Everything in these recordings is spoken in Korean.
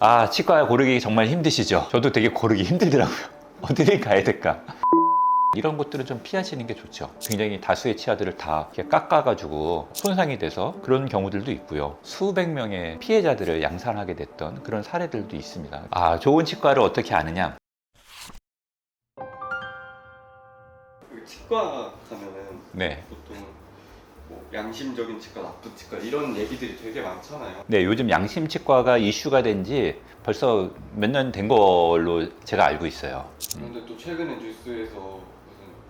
아, 치과 고르기 정말 힘드시죠? 저도 되게 고르기 힘들더라고요. 어디를 가야 될까? 이런 것들은 좀 피하시는 게 좋죠. 굉장히 다수의 치아들을 다 이렇게 깎아가지고 손상이 돼서 그런 경우들도 있고요. 수백 명의 피해자들을 양산하게 됐던 그런 사례들도 있습니다. 아, 좋은 치과를 어떻게 아느냐? 치과 가면은 네. 보통 뭐 양심적인 치과, 나쁜 치과 이런 얘기들이 되게 많잖아요. 네, 요즘 양심치과가 이슈가 된 지 벌써 몇 년 된 걸로 제가 알고 있어요. 그런데 또 최근에 뉴스에서 무슨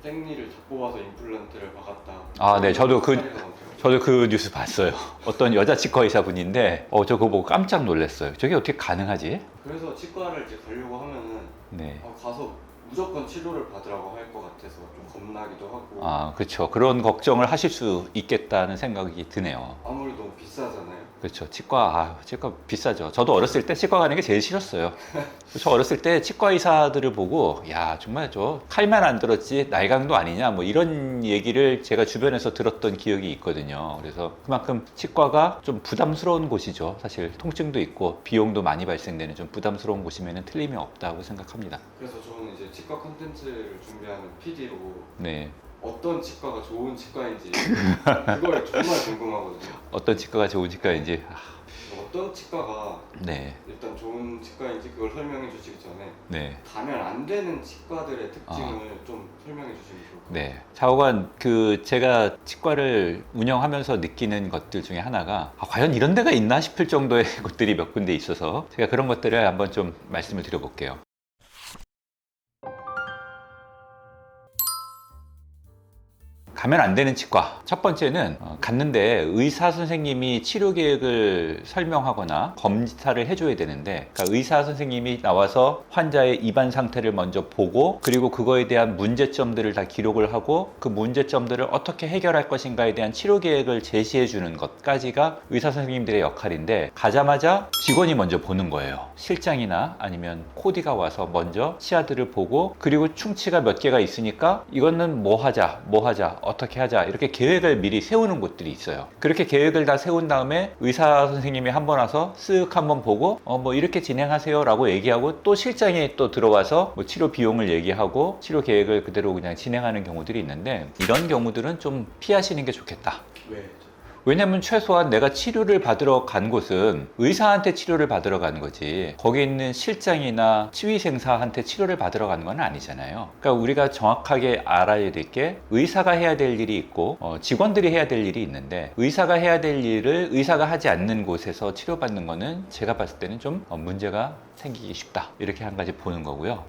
생리를 다 뽑아서 임플란트를 박았다. 아, 네, 저도 그 사례가 많더라고요. 저도 그 뉴스 봤어요. 어떤 여자 치과 의사분인데, 저 그거 보고 깜짝 놀랐어요. 저게 어떻게 가능하지? 그래서 치과를 이제 가려고 하면은 네. 가서 무조건 치료를 받으라고 할 것 같아서 좀 겁나기도 하고. 아, 그렇죠. 그런 걱정을 하실 수 있겠다는 생각이 드네요. 아무래도 비싸잖아요. 그렇죠. 치과 비싸죠. 저도 어렸을 때 치과 가는 게 제일 싫었어요. 저 어렸을 때 치과 의사들을 보고, 야, 정말 저 칼만 안 들었지 날강도 아니냐, 뭐 이런 얘기를 제가 주변에서 들었던 기억이 있거든요. 그래서 그만큼 치과가 좀 부담스러운 곳이죠. 사실 통증도 있고 비용도 많이 발생되는 좀 부담스러운 곳이면 틀림이 없다고 생각합니다. 그래서 저는 이제 치과 콘텐츠를 준비하는 PD로 네. 어떤 치과가 좋은 치과인지 그걸 정말 궁금하거든요. 어떤 치과가 좋은 치과인지. 어떤 치과가 네. 일단 좋은 치과인지 그걸 설명해 주시기 전에 네. 가면 안 되는 치과들의 특징을 좀 설명해 주시면 좋을 것 같아요. 네. 좌우간 제가 치과를 운영하면서 느끼는 것들 중에 하나가 과연 이런 데가 있나 싶을 정도의 곳들이 몇 군데 있어서 제가 그런 것들을 한번 좀 말씀을 드려볼게요. 가면 안 되는 치과. 첫 번째는 갔는데 의사 선생님이 치료 계획을 설명하거나 검사를 해줘야 되는데, 그러니까 의사 선생님이 나와서 환자의 입안 상태를 먼저 보고, 그리고 그거에 대한 문제점들을 다 기록을 하고 그 문제점들을 어떻게 해결할 것인가에 대한 치료 계획을 제시해 주는 것까지가 의사 선생님들의 역할인데, 가자마자 직원이 먼저 보는 거예요. 실장이나 아니면 코디가 와서 먼저 치아들을 보고, 그리고 충치가 몇 개가 있으니까 이거는 뭐 하자 어떻게 하자 이렇게 계획을 미리 세우는 곳들이 있어요. 그렇게 계획을 다 세운 다음에 의사 선생님이 한 번 와서 쓱 한번 보고 뭐 이렇게 진행하세요 라고 얘기하고, 또 실장이 또 들어와서 뭐 치료 비용을 얘기하고 치료 계획을 그대로 그냥 진행하는 경우들이 있는데, 이런 경우들은 좀 피하시는 게 좋겠다. 왜? 왜냐면 최소한 내가 치료를 받으러 간 곳은 의사한테 치료를 받으러 가는 거지, 거기 있는 실장이나 치위생사한테 치료를 받으러 가는 건 아니잖아요. 그러니까 우리가 정확하게 알아야 될 게, 의사가 해야 될 일이 있고 직원들이 해야 될 일이 있는데, 의사가 해야 될 일을 의사가 하지 않는 곳에서 치료받는 거는 제가 봤을 때는 좀 문제가 생기기 쉽다, 이렇게 한 가지 보는 거고요.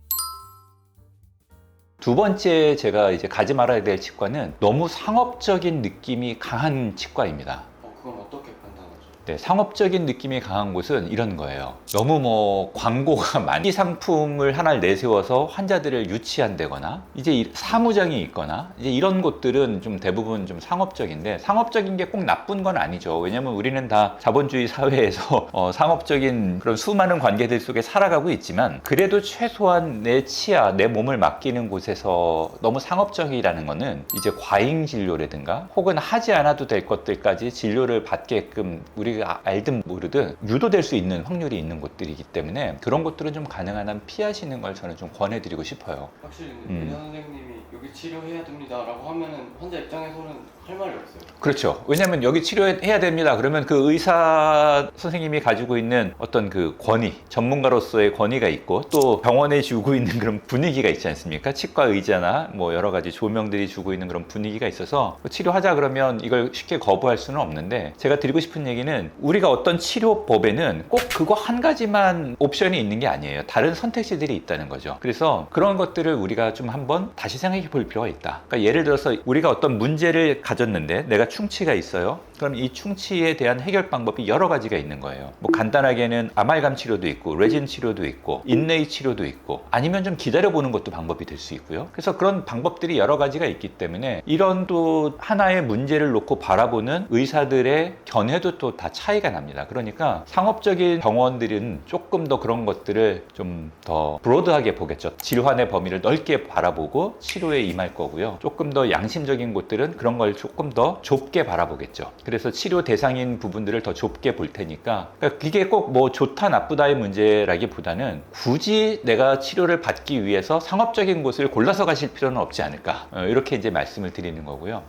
두 번째 제가 이제 가지 말아야 될 치과는 너무 상업적인 느낌이 강한 치과입니다. 그건 어떻게 판단하죠? 네, 상업적인 느낌이 강한 곳은 이런 거예요. 너무 뭐 광고가 많이 상품을 하나를 내세워서 환자들을 유치한다거나, 이제 사무장이 있거나, 이제 이런 곳들은 좀 대부분 좀 상업적인데, 상업적인 게 꼭 나쁜 건 아니죠. 왜냐면 우리는 다 자본주의 사회에서 상업적인 그런 수많은 관계들 속에 살아가고 있지만, 그래도 최소한 내 치아, 내 몸을 맡기는 곳에서 너무 상업적이라는 거는 이제 과잉 진료라든가 혹은 하지 않아도 될 것들까지 진료를 받게끔 우리가 알든 모르든 유도될 수 있는 확률이 있는 곳들이기 때문에, 그런 것들은 좀 가능한 한 피하시는 걸 저는 좀 권해드리고 싶어요. 확실히 의사 선생님이 여기 치료해야 됩니다 라고 하면은 환자 입장에서는 할 말이 없어요. 그렇죠. 왜냐하면 여기 치료해야 됩니다 그러면 그 의사 선생님이 가지고 있는 어떤 그 권위, 전문가로서의 권위가 있고, 또 병원에 주고 있는 그런 분위기가 있지 않습니까? 치과 의자나 뭐 여러 가지 조명들이 주고 있는 그런 분위기가 있어서 치료하자 그러면 이걸 쉽게 거부할 수는 없는데, 제가 드리고 싶은 얘기는, 우리가 어떤 치료법에는 꼭 그거 한 가지만 옵션이 있는 게 아니에요. 다른 선택지들이 있다는 거죠. 그래서 그런 것들을 우리가 좀 한번 다시 생각해 볼 필요가 있다. 그러니까 예를 들어서 우리가 어떤 문제를 가졌는데 내가 충치가 있어요. 그럼 이 충치에 대한 해결 방법이 여러 가지가 있는 거예요. 뭐 간단하게는 아말감 치료도 있고, 레진 치료도 있고, 인레이 치료도 있고, 아니면 좀 기다려보는 것도 방법이 될 수 있고요. 그래서 그런 방법들이 여러 가지가 있기 때문에, 이런 또 하나의 문제를 놓고 바라보는 의사들의 견해도 또 다 차이가 납니다. 그러니까 상업적인 병원들은 조금 더 그런 것들을 좀 더 브로드하게 보겠죠. 질환의 범위를 넓게 바라보고 치료에 임할 거고요. 조금 더 양심적인 곳들은 그런 걸 조금 더 좁게 바라보겠죠. 그래서 치료 대상인 부분들을 더 좁게 볼 테니까, 그러니까 이게 꼭 뭐 좋다 나쁘다의 문제라기보다는 굳이 내가 치료를 받기 위해서 상업적인 곳을 골라서 가실 필요는 없지 않을까, 이렇게 이제 말씀을 드리는 거고요.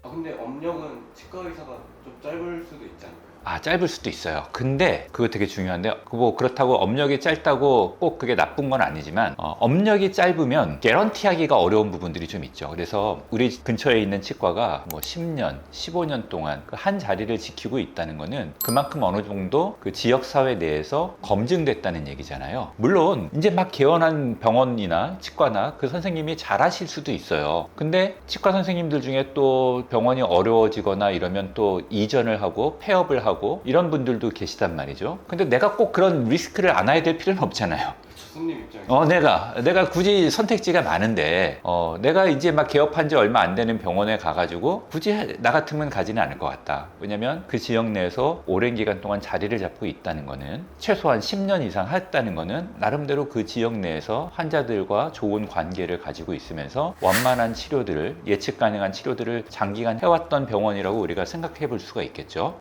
아 근데 업력은 치과 의사가 좀 짧을 수도 있지 않을까요? 짧을 수도 있어요. 근데 그거 되게 중요한데, 뭐 그렇다고 업력이 짧다고 꼭 그게 나쁜 건 아니지만, 업력이 짧으면 개런티하기가 어려운 부분들이 좀 있죠. 그래서 우리 근처에 있는 치과가 뭐 10년, 15년 동안 그 한 자리를 지키고 있다는 거는 그만큼 어느 정도 그 지역 사회 내에서 검증됐다는 얘기잖아요. 물론 이제 막 개원한 병원이나 치과나 그 선생님이 잘하실 수도 있어요. 근데 치과 선생님들 중에 또 병원이 어려워지거나 이러면 또 이전을 하고 폐업을 하고 이런 분들도 계시단 말이죠. 근데 내가 꼭 그런 리스크를 안아야 될 필요는 없잖아요. 그쵸, 손님 입장에서. 내가 굳이 선택지가 많은데, 내가 이제 막 개업한 지 얼마 안 되는 병원에 가가지고 굳이 나 같으면 가지는 않을 것 같다. 왜냐면 그 지역 내에서 오랜 기간 동안 자리를 잡고 있다는 거는, 최소한 10년 이상 했다는 거는 나름대로 그 지역 내에서 환자들과 좋은 관계를 가지고 있으면서 원만한 치료들을, 예측 가능한 치료들을 장기간 해왔던 병원이라고 우리가 생각해 볼 수가 있겠죠.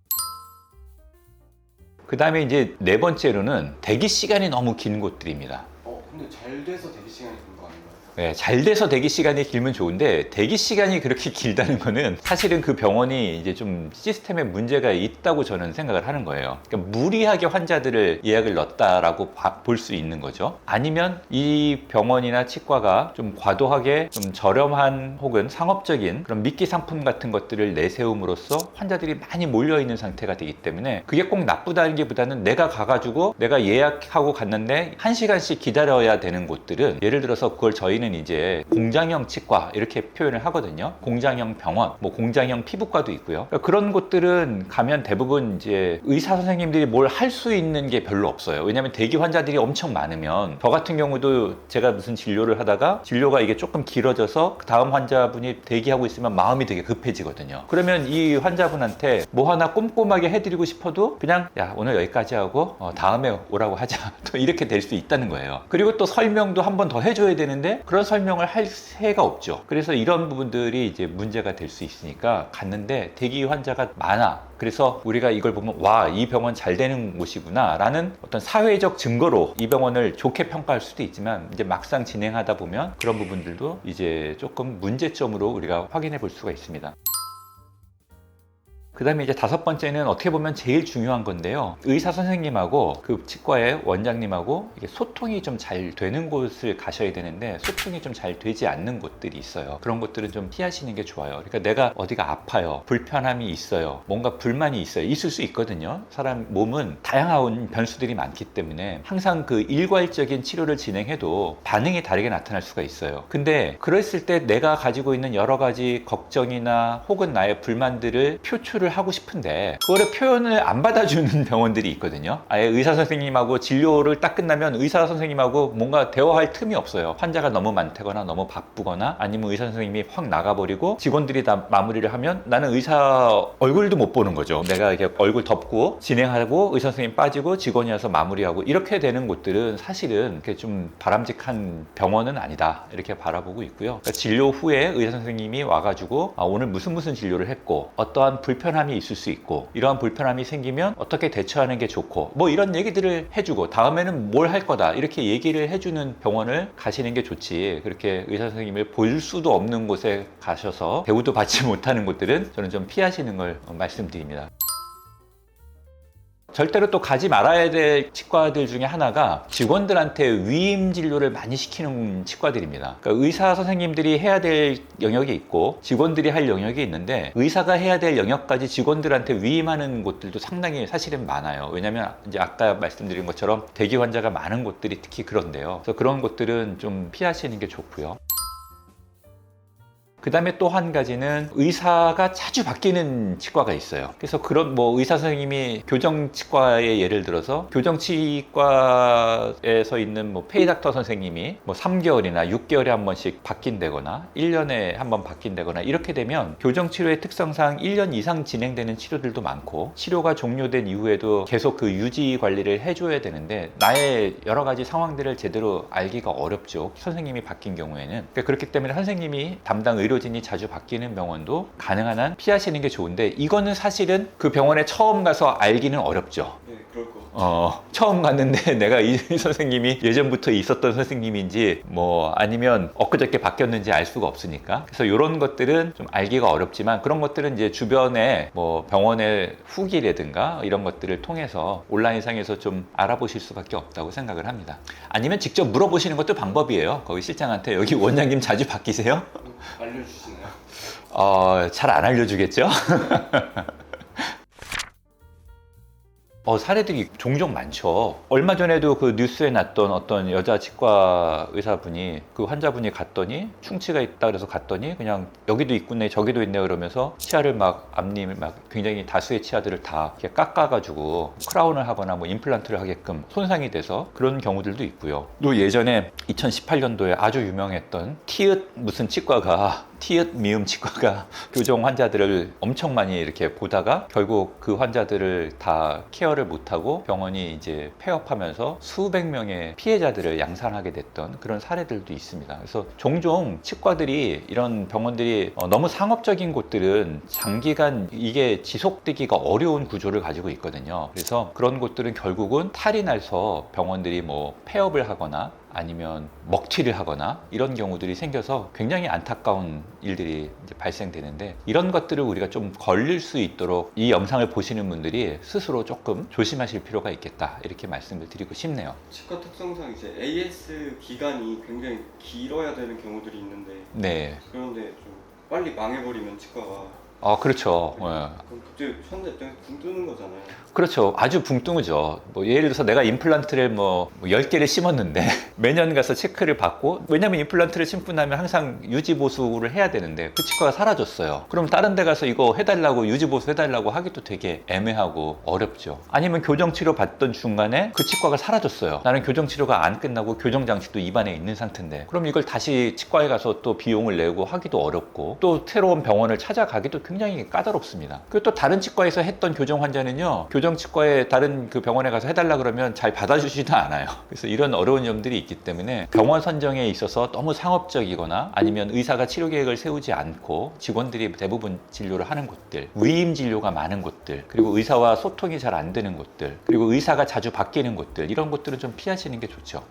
그 다음에 이제 네 번째로는 대기 시간이 너무 긴 곳들입니다. 근데 잘 돼서 대기 시간이 긴 거 아닌가요? 네, 잘 돼서 대기 시간이 길면 좋은데, 대기 시간이 그렇게 길다는 거는 사실은 그 병원이 이제 좀 시스템에 문제가 있다고 저는 생각을 하는 거예요. 그러니까 무리하게 환자들을 예약을 넣었다라고 볼 수 있는 거죠. 아니면 이 병원이나 치과가 좀 과도하게 좀 저렴한 혹은 상업적인 그런 미끼 상품 같은 것들을 내세움으로써 환자들이 많이 몰려 있는 상태가 되기 때문에, 그게 꼭 나쁘다는 게 보다는 내가 가가지고 내가 예약하고 갔는데 1시간씩 기다려야 되는 곳들은, 예를 들어서 그걸 저희는 이제 공장형 치과 이렇게 표현을 하거든요. 공장형 병원, 뭐 공장형 피부과도 있고요. 그러니까 그런 곳들은 가면 대부분 이제 의사 선생님들이 뭘 할 수 있는 게 별로 없어요. 왜냐하면 대기 환자들이 엄청 많으면, 저 같은 경우도 제가 무슨 진료를 하다가 진료가 이게 조금 길어져서 그 다음 환자분이 대기하고 있으면 마음이 되게 급해지거든요. 그러면 이 환자분한테 뭐 하나 꼼꼼하게 해드리고 싶어도 그냥 야 오늘 여기까지 하고 다음에 오라고 하자 또 이렇게 될 수 있다는 거예요. 그리고 또 설명도 한 번 더 해줘야 되는데 그런 설명을 할 새가 없죠. 그래서 이런 부분들이 이제 문제가 될 수 있으니까, 갔는데 대기 환자가 많아. 그래서 우리가 이걸 보면 와, 이 병원 잘 되는 곳이구나 라는 어떤 사회적 증거로 이 병원을 좋게 평가할 수도 있지만, 이제 막상 진행하다 보면 그런 부분들도 이제 조금 문제점으로 우리가 확인해 볼 수가 있습니다. 그 다음에 이제 다섯 번째는 어떻게 보면 제일 중요한 건데요. 의사 선생님하고 그 치과의 원장님하고 이게 소통이 좀 잘 되는 곳을 가셔야 되는데, 소통이 좀 잘 되지 않는 곳들이 있어요. 그런 것들은 좀 피하시는 게 좋아요. 그러니까 내가 어디가 아파요, 불편함이 있어요, 뭔가 불만이 있어요. 있을 수 있거든요. 사람 몸은 다양한 변수들이 많기 때문에 항상 그 일괄적인 치료를 진행해도 반응이 다르게 나타날 수가 있어요. 근데 그랬을 때 내가 가지고 있는 여러 가지 걱정이나 혹은 나의 불만들을 표출을 하고 싶은데 그거를 표현을 안 받아주는 병원들이 있거든요. 아예 의사 선생님하고 진료를 딱 끝나면 의사 선생님하고 뭔가 대화할 틈이 없어요. 환자가 너무 많다거나 너무 바쁘거나, 아니면 의사 선생님이 확 나가버리고 직원들이 다 마무리를 하면 나는 의사 얼굴도 못 보는 거죠. 내가 이렇게 얼굴 덮고 진행하고 의사 선생님 빠지고 직원이 와서 마무리하고 이렇게 되는 곳들은 사실은 이렇게 좀 바람직한 병원은 아니다, 이렇게 바라보고 있고요. 그러니까 진료 후에 의사 선생님이 와가지고 오늘 무슨 진료를 했고 어떠한 불편함이 있을 수 있고, 이러한 불편함이 생기면 어떻게 대처하는 게 좋고, 뭐 이런 얘기들을 해주고 다음에는 뭘 할 거다 이렇게 얘기를 해주는 병원을 가시는 게 좋지, 그렇게 의사 선생님을 볼 수도 없는 곳에 가셔서 대우도 받지 못하는 곳들은 저는 좀 피하시는 걸 말씀드립니다. 절대로 또 가지 말아야 될 치과들 중에 하나가 직원들한테 위임 진료를 많이 시키는 치과들입니다. 그러니까 의사 선생님들이 해야 될 영역이 있고 직원들이 할 영역이 있는데, 의사가 해야 될 영역까지 직원들한테 위임하는 곳들도 상당히 사실은 많아요. 왜냐하면 이제 아까 말씀드린 것처럼 대기 환자가 많은 곳들이 특히 그런데요. 그래서 그런 곳들은 좀 피하시는 게 좋고요. 그 다음에 또 한 가지는 의사가 자주 바뀌는 치과가 있어요. 그래서 그런 뭐 의사 선생님이 교정치과에 예를 들어서 교정치과에서 있는 뭐 페이닥터 선생님이 뭐 3개월이나 6개월에 한 번씩 바뀐다거나 1년에 한 번 바뀐다거나 이렇게 되면 교정치료의 특성상 1년 이상 진행되는 치료들도 많고, 치료가 종료된 이후에도 계속 그 유지 관리를 해줘야 되는데 나의 여러 가지 상황들을 제대로 알기가 어렵죠. 선생님이 바뀐 경우에는. 그렇기 때문에 선생님이 담당 의료 의료진이 자주 바뀌는 병원도 가능한 한 피하시는 게 좋은데, 이거는 사실은 그 병원에 처음 가서 알기는 어렵죠. 네, 그럴 것 같아요. 처음 갔는데 내가 이 선생님이 예전부터 있었던 선생님인지 뭐 아니면 엊그저께 바뀌었는지 알 수가 없으니까. 그래서 이런 것들은 좀 알기가 어렵지만, 그런 것들은 이제 주변에 뭐 병원의 후기라든가 이런 것들을 통해서 온라인상에서 좀 알아보실 수밖에 없다고 생각을 합니다. 아니면 직접 물어보시는 것도 방법이에요. 거기 실장한테 여기 원장님 자주 바뀌세요? 알려주시나요? 잘 안 알려주겠죠? 사례들이 종종 많죠. 얼마 전에도 그 뉴스에 났던 어떤 여자 치과 의사분이 그 환자분이 갔더니 충치가 있다 그래서 갔더니 그냥 여기도 있겠네 저기도 있네 그러면서 치아를 막 앞니 막 굉장히 다수의 치아들을 다 이렇게 깎아가지고 크라운을 하거나 뭐 임플란트를 하게끔 손상이 돼서 그런 경우들도 있고요. 또 예전에 2018년도에 아주 유명했던 티읕 무슨 치과가 티읕 미음 치과가 교정 환자들을 엄청 많이 이렇게 보다가 결국 그 환자들을 다 케어를 못하고 병원이 이제 폐업하면서 수백 명의 피해자들을 양산하게 됐던 그런 사례들도 있습니다. 그래서 종종 치과들이 이런 병원들이 너무 상업적인 곳들은 장기간 이게 지속되기가 어려운 구조를 가지고 있거든요. 그래서 그런 곳들은 결국은 탈이 나서 병원들이 뭐 폐업을 하거나 아니면 먹튀를 하거나 이런 경우들이 생겨서 굉장히 안타까운 일들이 이제 발생되는데, 이런 것들을 우리가 좀 걸릴 수 있도록 이 영상을 보시는 분들이 스스로 조금 조심하실 필요가 있겠다, 이렇게 말씀을 드리고 싶네요. 치과 특성상 이제 AS 기간이 굉장히 길어야 되는 경우들이 있는데, 네. 그런데 좀 빨리 망해버리면 치과가 그렇죠. 그럼 갑자기 환자 입장에서 붕 뜨는 거잖아요. 그렇죠. 아주 붕 뜨죠. 뭐 예를 들어서 내가 임플란트를 뭐 10개를 심었는데 매년 가서 체크를 받고, 왜냐면 임플란트를 심고 나면 항상 유지보수를 해야 되는데 그 치과가 사라졌어요. 그럼 다른 데 가서 이거 해달라고 유지보수 해달라고 하기도 되게 애매하고 어렵죠. 아니면 교정치료 받던 중간에 그 치과가 사라졌어요. 나는 교정치료가 안 끝나고 교정장치도 입안에 있는 상태인데, 그럼 이걸 다시 치과에 가서 또 비용을 내고 하기도 어렵고 또 새로운 병원을 찾아가기도 굉장히 까다롭습니다. 그리고 또 다른 치과에서 했던 교정 환자는요, 교정치과에 다른 그 병원에 가서 해달라 그러면 잘 받아주지도 않아요. 그래서 이런 어려운 점들이 있기 때문에 병원 선정에 있어서 너무 상업적이거나 아니면 의사가 치료 계획을 세우지 않고 직원들이 대부분 진료를 하는 곳들, 위임 진료가 많은 곳들, 그리고 의사와 소통이 잘 안 되는 곳들, 그리고 의사가 자주 바뀌는 곳들, 이런 곳들은 좀 피하시는 게 좋죠.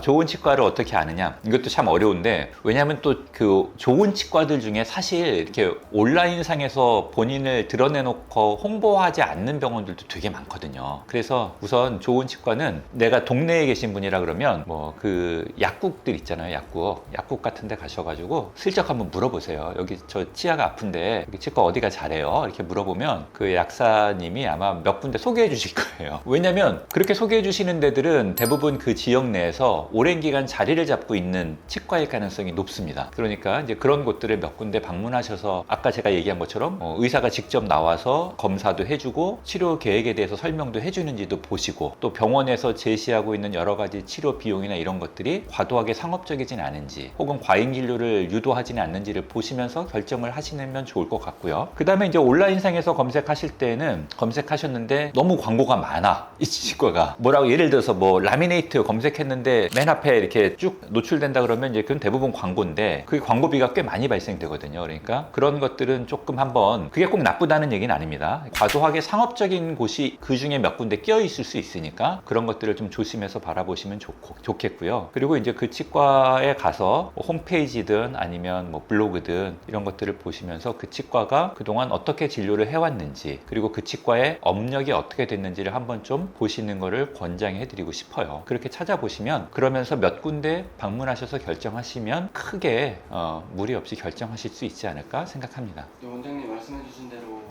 좋은 치과를 어떻게 아느냐? 이것도 참 어려운데, 왜냐하면 또 그 좋은 치과들 중에 사실 이렇게 온라인상에서 본인을 드러내놓고 홍보하지 않는 병원들도 되게 많거든요. 그래서 우선 좋은 치과는, 내가 동네에 계신 분이라 그러면 뭐 그 약국들 있잖아요. 약국 같은 데 가셔가지고 슬쩍 한번 물어보세요. 여기 저 치아가 아픈데 여기 치과 어디가 잘해요? 이렇게 물어보면 그 약사님이 아마 몇 군데 소개해 주실 거예요. 왜냐면 그렇게 소개해 주시는 데들은 대부분 그 지역 내에서 오랜 기간 자리를 잡고 있는 치과일 가능성이 높습니다. 그러니까 이제 그런 곳들을 몇 군데 방문하셔서 아까 제가 얘기한 것처럼 의사가 직접 나와서 검사도 해주고 치료 계획에 대해서 설명도 해주는지도 보시고, 또 병원에서 제시하고 있는 여러 가지 치료 비용이나 이런 것들이 과도하게 상업적이진 않은지 혹은 과잉 진료를 유도하지는 않는지를 보시면서 결정을 하시면 좋을 것 같고요. 그 다음에 이제 온라인상에서 검색하실 때는 검색하셨는데 너무 광고가 많아, 이 치과가. 뭐라고 예를 들어서 뭐 라미네이트 검색했는데 맨 앞에 이렇게 쭉 노출된다 그러면 이제 그건 대부분 광고인데 그게 광고비가 꽤 많이 발생되거든요. 그러니까 그런 것들은 조금 한번, 그게 꼭 나쁘다는 얘기는 아닙니다. 과도하게 상업적인 곳이 그 중에 몇 군데 끼어 있을 수 있으니까 그런 것들을 좀 조심해서 바라보시면 좋겠고요. 그리고 이제 그 치과에 가서 뭐 홈페이지든 아니면 뭐 블로그든 이런 것들을 보시면서 그 치과가 그동안 어떻게 진료를 해왔는지, 그리고 그 치과의 업력이 어떻게 됐는지를 한번 좀 보시는 거를 권장해 드리고 싶어요. 그렇게 찾아보시면, 그러면서 몇 군데 방문하셔서 결정하시면 크게 무리 없이 결정하실 수 있지 않을까 생각합니다. 원장님 말씀해주신 대로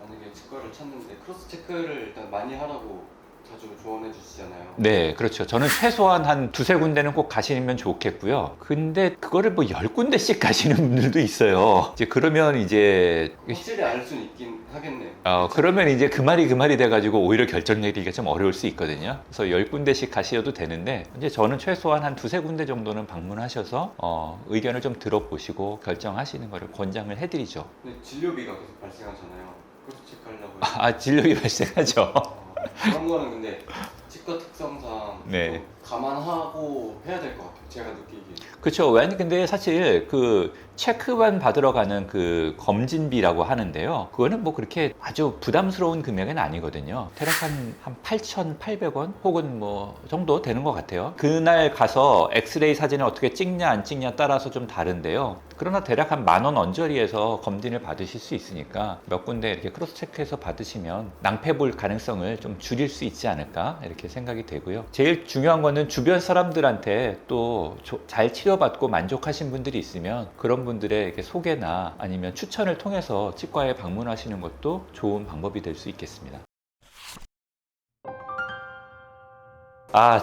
만약에 치과를 찾는데 크로스 체크를 일단 많이 하라고 자주 조언해 주시잖아요. 네, 그렇죠. 저는 최소한 한 두세 군데는 꼭 가시면 좋겠고요. 근데 그거를 뭐 10군데씩 가시는 분들도 있어요. 이제 그러면 이제 확실히 알 수는 있긴 하겠네요. 그러면 이제 그 말이 돼가지고 오히려 결정 내리기가 좀 어려울 수 있거든요. 그래서 10군데씩 가셔도 되는데, 이제 저는 최소한 한 두세 군데 정도는 방문하셔서 의견을 좀 들어보시고 결정하시는 거를 권장을 해드리죠. 근데 진료비가 계속 발생하잖아요. 크로스 체크하려고 진료비 발생하죠. 그런 거는 근데 치과 특성상 네. 좀 감안하고 해야 될 것 같아요. 제가 느끼기에. 그렇죠. 근데 사실 그 체크만 받으러 가는 그 검진비라고 하는데요. 그거는 뭐 그렇게 아주 부담스러운 금액은 아니거든요. 대략 한 8,800원 혹은 뭐 정도 되는 것 같아요. 그날 가서 엑스레이 사진을 어떻게 찍냐 안 찍냐 따라서 좀 다른데요. 그러나 대략 한 10,000원 언저리에서 검진을 받으실 수 있으니까 몇 군데 이렇게 크로스 체크해서 받으시면 낭패 볼 가능성을 좀 줄일 수 있지 않을까 이렇게 생각이 되고요. 제일 중요한 거는 주변 사람들한테 또 잘 치료받고 만족하신 분들이 있으면 그런 분들의 이렇게 소개나 아니면 추천을 통해서 치과에 방문하시는 것도 좋은 방법이 될 수 있겠습니다.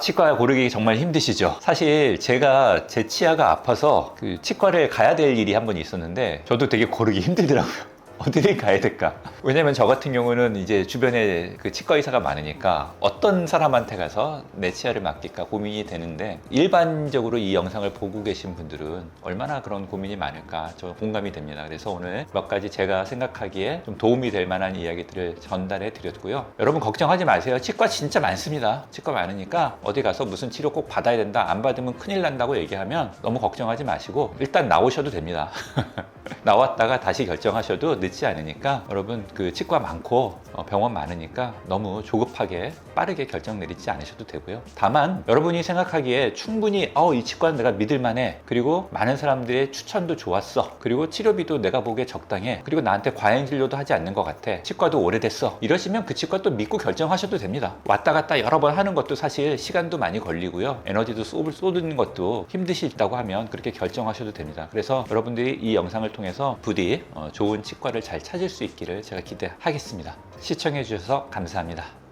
치과 고르기 정말 힘드시죠? 사실 제가 제 치아가 아파서 그 치과를 가야 될 일이 한 번 있었는데 저도 되게 고르기 힘들더라고요. 어디를 가야 될까? 왜냐면 저 같은 경우는 이제 주변에 그 치과 의사가 많으니까 어떤 사람한테 가서 내 치아를 맡길까 고민이 되는데, 일반적으로 이 영상을 보고 계신 분들은 얼마나 그런 고민이 많을까 저 공감이 됩니다. 그래서 오늘 몇 가지 제가 생각하기에 좀 도움이 될 만한 이야기들을 전달해 드렸고요. 여러분 걱정하지 마세요. 치과 진짜 많습니다. 치과 많으니까 어디 가서 무슨 치료 꼭 받아야 된다, 안 받으면 큰일 난다고 얘기하면 너무 걱정하지 마시고 일단 나오셔도 됩니다. 나왔다가 다시 결정하셔도 늦지 않으니까 여러분 그 치과 많고 병원 많으니까 너무 조급하게 빠르게 결정 내리지 않으셔도 되고요. 다만 여러분이 생각하기에 충분히 이 치과는 내가 믿을만해, 그리고 많은 사람들의 추천도 좋았어, 그리고 치료비도 내가 보기에 적당해, 그리고 나한테 과잉 진료도 하지 않는 것 같아, 치과도 오래됐어, 이러시면 그 치과 또 믿고 결정하셔도 됩니다. 왔다 갔다 여러 번 하는 것도 사실 시간도 많이 걸리고요, 에너지도 쏟는 것도 힘드시다고 하면 그렇게 결정하셔도 됩니다. 그래서 여러분들이 이 영상을 통해서 부디 좋은 치과를 잘 찾을 수 있기를 제가 기대하겠습니다. 시청해 주셔서 감사합니다.